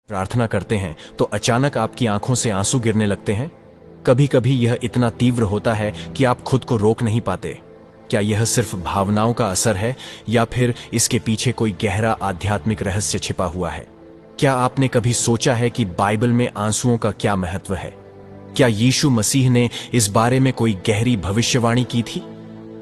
प्रार्थना करते हैं तो अचानक आपकी आंखों से आंसू गिरने लगते हैं। कभी कभी यह इतना तीव्र होता है कि आप खुद को रोक नहीं पाते। क्या यह सिर्फ भावनाओं का असर है या फिर इसके पीछे कोई गहरा आध्यात्मिक रहस्य छिपा हुआ है? क्या आपने कभी सोचा है कि बाइबल में आंसुओं का क्या महत्व है? क्या यीशु मसीह ने इस बारे में कोई गहरी भविष्यवाणी की थी?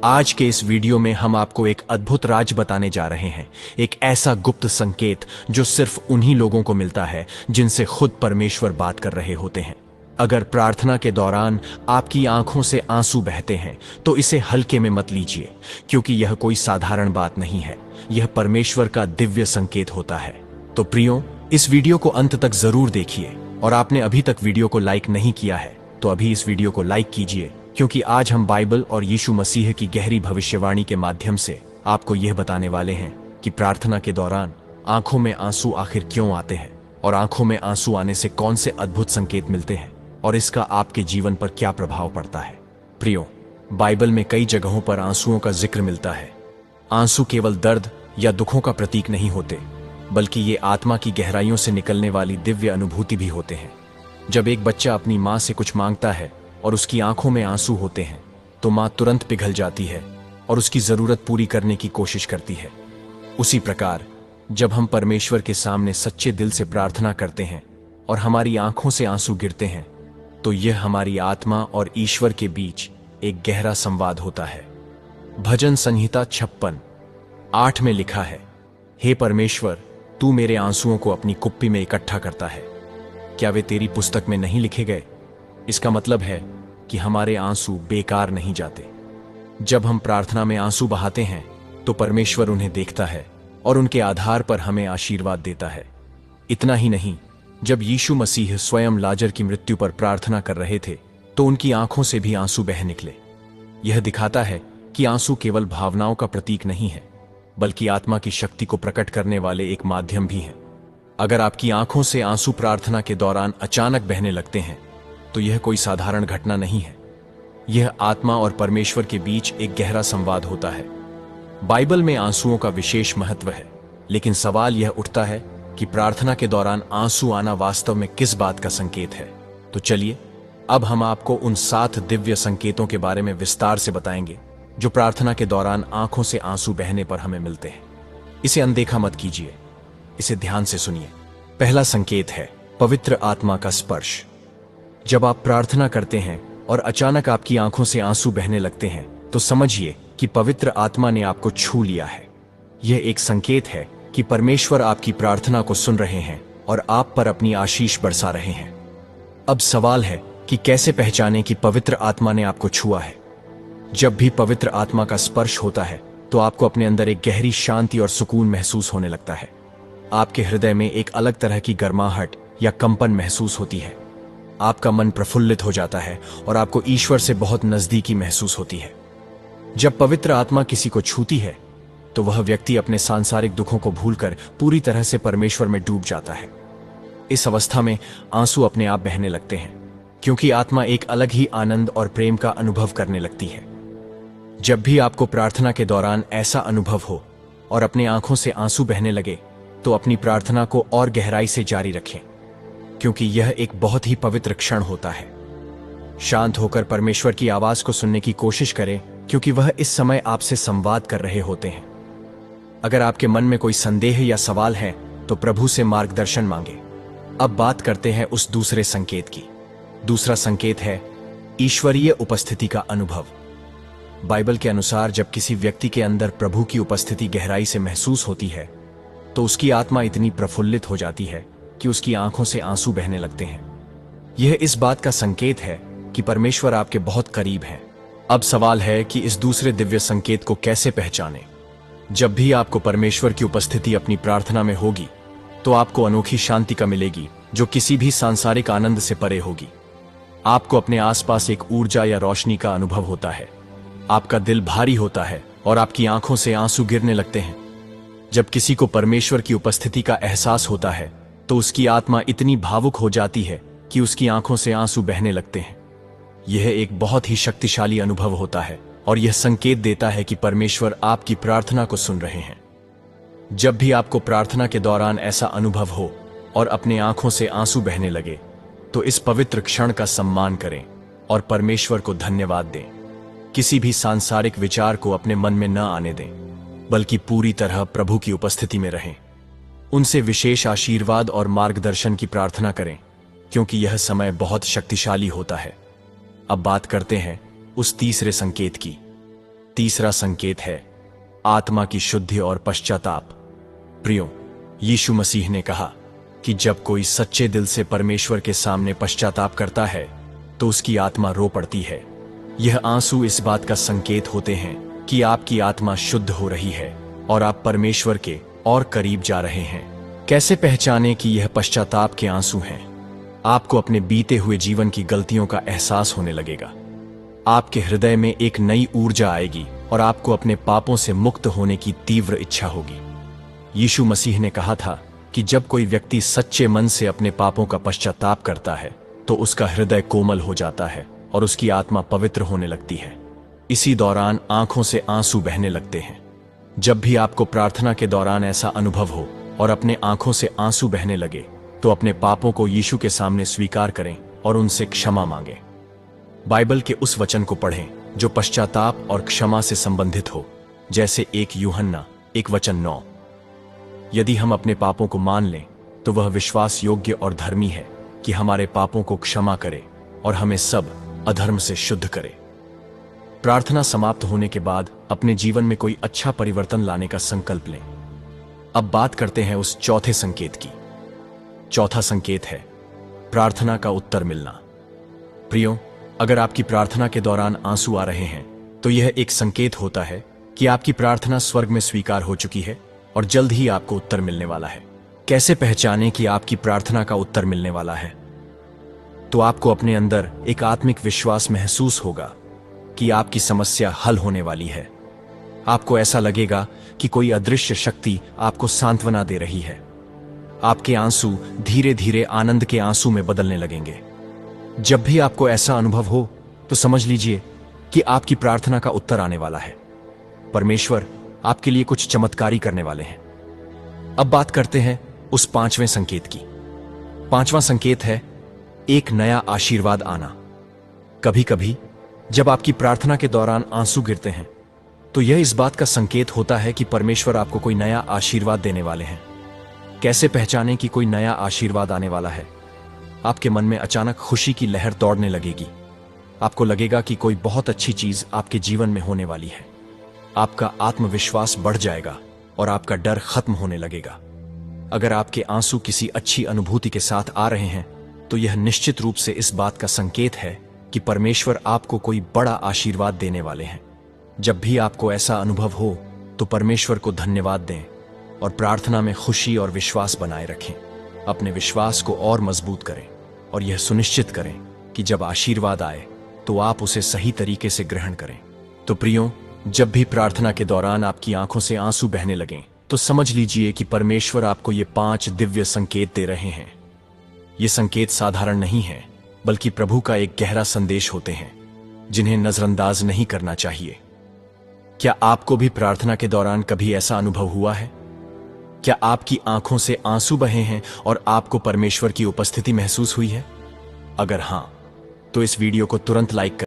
आज के इस वीडियो में हम आपको एक अद्भुत राज बताने जा रहे हैं, एक ऐसा गुप्त संकेत जो सिर्फ उन्हीं लोगों को मिलता है जिनसे खुद परमेश्वर बात कर रहे होते हैं। अगर प्रार्थना के दौरान आपकी आंखों से आंसू बहते हैं तो इसे हल्के में मत लीजिए, क्योंकि यह कोई साधारण बात नहीं है। यह परमेश्वर का दिव्य संकेत होता है। तो प्रियो, इस वीडियो को अंत तक जरूर देखिए, और आपने अभी तक वीडियो को लाइक नहीं किया है तो अभी इस वीडियो को लाइक कीजिए, क्योंकि आज हम बाइबल और यीशु मसीह की गहरी भविष्यवाणी के माध्यम से आपको यह बताने वाले हैं कि प्रार्थना के दौरान आंखों में आंसू आखिर क्यों आते हैं, और आंखों में आंसू आने से कौन से अद्भुत संकेत मिलते हैं, और इसका आपके जीवन पर क्या प्रभाव पड़ता है। प्रियो, बाइबल में कई जगहों पर आंसुओं का जिक्र मिलता है। आंसू केवल दर्द या दुखों का प्रतीक नहीं होते, बल्कि ये आत्मा की गहराइयों से निकलने वाली दिव्य अनुभूति भी होते हैं। जब एक बच्चा अपनी माँ से कुछ मांगता है और उसकी आंखों में आंसू होते हैं तो माँ तुरंत पिघल जाती है और उसकी जरूरत पूरी करने की कोशिश करती है। उसी प्रकार जब हम परमेश्वर के सामने सच्चे दिल से प्रार्थना करते हैं और हमारी आंखों से आंसू गिरते हैं, तो यह हमारी आत्मा और ईश्वर के बीच एक गहरा संवाद होता है। भजन संहिता 56:8 में लिखा है, हे परमेश्वर, तू मेरे आंसुओं को अपनी कुप्पी में इकट्ठा करता है। क्या वे तेरी पुस्तक में नहीं लिखे गए? इसका मतलब है कि हमारे आंसू बेकार नहीं जाते। जब हम प्रार्थना में आंसू बहाते हैं तो परमेश्वर उन्हें देखता है और उनके आधार पर हमें आशीर्वाद देता है। इतना ही नहीं, जब यीशु मसीह स्वयं लाजर की मृत्यु पर प्रार्थना कर रहे थे तो उनकी आंखों से भी आंसू बह निकले। यह दिखाता है कि आंसू केवल भावनाओं का प्रतीक नहीं है, बल्कि आत्मा की शक्ति को प्रकट करने वाले एक माध्यम भी हैं। अगर आपकी आंखों से आंसू प्रार्थना के दौरान अचानक बहने लगते हैं तो यह कोई साधारण घटना नहीं है। यह आत्मा और परमेश्वर के बीच एक गहरा संवाद होता है। बाइबल में आंसुओं का विशेष महत्व है, लेकिन सवाल यह उठता है कि प्रार्थना के दौरान आंसू आना वास्तव में किस बात का संकेत है। तो चलिए, अब हम आपको उन 7 दिव्य संकेतों के बारे में विस्तार से बताएंगे जो प्रार्थना के दौरान आंखों से आंसू बहने पर हमें मिलते हैं। इसे अनदेखा मत कीजिए, इसे ध्यान से सुनिए। पहला संकेत है पवित्र आत्मा का स्पर्श। जब आप प्रार्थना करते हैं और अचानक आपकी आंखों से आंसू बहने लगते हैं तो समझिए कि पवित्र आत्मा ने आपको छू लिया है। यह एक संकेत है कि परमेश्वर आपकी प्रार्थना को सुन रहे हैं और आप पर अपनी आशीष बरसा रहे हैं। अब सवाल है कि कैसे पहचानें कि पवित्र आत्मा ने आपको छुआ है। जब भी पवित्र आत्मा का स्पर्श होता है तो आपको अपने अंदर एक गहरी शांति और सुकून महसूस होने लगता है। आपके हृदय में एक अलग तरह की गर्माहट या कंपन महसूस होती है। आपका मन प्रफुल्लित हो जाता है और आपको ईश्वर से बहुत नजदीकी महसूस होती है। जब पवित्र आत्मा किसी को छूती है तो वह व्यक्ति अपने सांसारिक दुखों को भूलकर पूरी तरह से परमेश्वर में डूब जाता है। इस अवस्था में आंसू अपने आप बहने लगते हैं, क्योंकि आत्मा एक अलग ही आनंद और प्रेम का अनुभव करने लगती है। जब भी आपको प्रार्थना के दौरान ऐसा अनुभव हो और अपने आंखों से आंसू बहने लगे तो अपनी प्रार्थना को और गहराई से जारी रखें, क्योंकि यह एक बहुत ही पवित्र क्षण होता है। शांत होकर परमेश्वर की आवाज को सुनने की कोशिश करें, क्योंकि वह इस समय आपसे संवाद कर रहे होते हैं। अगर आपके मन में कोई संदेह या सवाल है तो प्रभु से मार्गदर्शन मांगे। अब बात करते हैं उस दूसरे संकेत की। दूसरा संकेत है ईश्वरीय उपस्थिति का अनुभव। बाइबल के अनुसार जब किसी व्यक्ति के अंदर प्रभु की उपस्थिति गहराई से महसूस होती है तो उसकी आत्मा इतनी प्रफुल्लित हो जाती है कि उसकी आंखों से आंसू बहने लगते हैं। यह इस बात का संकेत है कि परमेश्वर आपके बहुत करीब है। अब सवाल है कि इस दूसरे दिव्य संकेत को कैसे पहचानें। जब भी आपको परमेश्वर की उपस्थिति अपनी प्रार्थना में होगी तो आपको अनोखी शांति का मिलेगी, जो किसी भी सांसारिक आनंद से परे होगी। आपको अपने आसपास एक ऊर्जा या रोशनी का अनुभव होता है। आपका दिल भारी होता है और आपकी आंखों से आंसू गिरने लगते हैं। जब किसी को परमेश्वर की उपस्थिति का एहसास होता है तो उसकी आत्मा इतनी भावुक हो जाती है कि उसकी आंखों से आंसू बहने लगते हैं। यह एक बहुत ही शक्तिशाली अनुभव होता है और यह संकेत देता है कि परमेश्वर आपकी प्रार्थना को सुन रहे हैं। जब भी आपको प्रार्थना के दौरान ऐसा अनुभव हो और अपने आंखों से आंसू बहने लगे, तो इस पवित्र क्षण का सम्मान करें और परमेश्वर को धन्यवाद दें। किसी भी सांसारिक विचार को अपने मन में न आने दें, बल्कि पूरी तरह प्रभु की उपस्थिति में रहें। उनसे विशेष आशीर्वाद और मार्गदर्शन की प्रार्थना करें, क्योंकि यह समय बहुत शक्तिशाली होता है। अब बात करते हैं उस तीसरे संकेत की। तीसरा संकेत है आत्मा की शुद्धि और पश्चाताप। प्रियो, यीशु मसीह ने कहा कि जब कोई सच्चे दिल से परमेश्वर के सामने पश्चाताप करता है तो उसकी आत्मा रो पड़ती है। यह आंसू इस बात का संकेत होते हैं कि आपकी आत्मा शुद्ध हो रही है और आप परमेश्वर के और करीब जा रहे हैं। कैसे पहचाने कि यह पश्चाताप के आंसू हैं? आपको अपने बीते हुए जीवन की गलतियों का एहसास होने लगेगा। आपके हृदय में एक नई ऊर्जा आएगी और आपको अपने पापों से मुक्त होने की तीव्र इच्छा होगी। यीशु मसीह ने कहा था कि जब कोई व्यक्ति सच्चे मन से अपने पापों का पश्चाताप करता है तो उसका हृदय कोमल हो जाता है और उसकी आत्मा पवित्र होने लगती है। इसी दौरान आंखों से आंसू बहने लगते हैं। जब भी आपको प्रार्थना के दौरान ऐसा अनुभव हो और अपने आंखों से आंसू बहने लगे, तो अपने पापों को यीशु के सामने स्वीकार करें और उनसे क्षमा मांगें। बाइबल के उस वचन को पढ़ें जो पश्चाताप और क्षमा से संबंधित हो, जैसे 1 यूहन्ना 1:9। यदि हम अपने पापों को मान लें तो वह विश्वास योग्य और धर्मी है कि हमारे पापों को क्षमा करे और हमें सब अधर्म से शुद्ध करे। प्रार्थना समाप्त होने के बाद अपने जीवन में कोई अच्छा परिवर्तन लाने का संकल्प लें। अब बात करते हैं उस चौथे संकेत की। चौथा संकेत है प्रार्थना का उत्तर मिलना। प्रियो, अगर आपकी प्रार्थना के दौरान आंसू आ रहे हैं तो यह एक संकेत होता है कि आपकी प्रार्थना स्वर्ग में स्वीकार हो चुकी है और जल्द ही आपको उत्तर मिलने वाला है। कैसे पहचानें कि आपकी प्रार्थना का उत्तर मिलने वाला है? तो आपको अपने अंदर एक आत्मिक विश्वास महसूस होगा कि आपकी समस्या हल होने वाली है। आपको ऐसा लगेगा कि कोई अदृश्य शक्ति आपको सांत्वना दे रही है। आपके आंसू धीरे धीरे आनंद के आंसू में बदलने लगेंगे। जब भी आपको ऐसा अनुभव हो तो समझ लीजिए कि आपकी प्रार्थना का उत्तर आने वाला है। परमेश्वर आपके लिए कुछ चमत्कारी करने वाले हैं। अब बात करते हैं उस पांचवें संकेत की। पांचवा संकेत है एक नया आशीर्वाद आना। कभी कभी जब आपकी प्रार्थना के दौरान आंसू गिरते हैं तो यह इस बात का संकेत होता है कि परमेश्वर आपको कोई नया आशीर्वाद देने वाले हैं। कैसे पहचानें कि कोई नया आशीर्वाद आने वाला है? आपके मन में अचानक खुशी की लहर दौड़ने लगेगी। आपको लगेगा कि कोई बहुत अच्छी चीज आपके जीवन में होने वाली है। आपका आत्मविश्वास बढ़ जाएगा और आपका डर खत्म होने लगेगा। अगर आपके आंसू किसी अच्छी अनुभूति के साथ आ रहे हैं तो यह निश्चित रूप से इस बात का संकेत है कि परमेश्वर आपको कोई बड़ा आशीर्वाद देने वाले हैं। जब भी आपको ऐसा अनुभव हो तो परमेश्वर को धन्यवाद दें और प्रार्थना में खुशी और विश्वास बनाए रखें। अपने विश्वास को और मजबूत करें और यह सुनिश्चित करें कि जब आशीर्वाद आए तो आप उसे सही तरीके से ग्रहण करें। तो प्रियो, जब भी प्रार्थना के दौरान आपकी आंखों से आंसू बहने लगें तो समझ लीजिए कि परमेश्वर आपको ये 5 दिव्य संकेत दे रहे हैं। ये संकेत साधारण नहीं है, बल्कि प्रभु का एक गहरा संदेश होते हैं जिन्हें नजरअंदाज नहीं करना चाहिए। क्या आपको भी प्रार्थना के दौरान कभी ऐसा अनुभव हुआ है? क्या आपकी आंखों से आंसू बहे हैं और आपको परमेश्वर की उपस्थिति महसूस हुई है? अगर हां, तो इस वीडियो को तुरंत लाइक करें।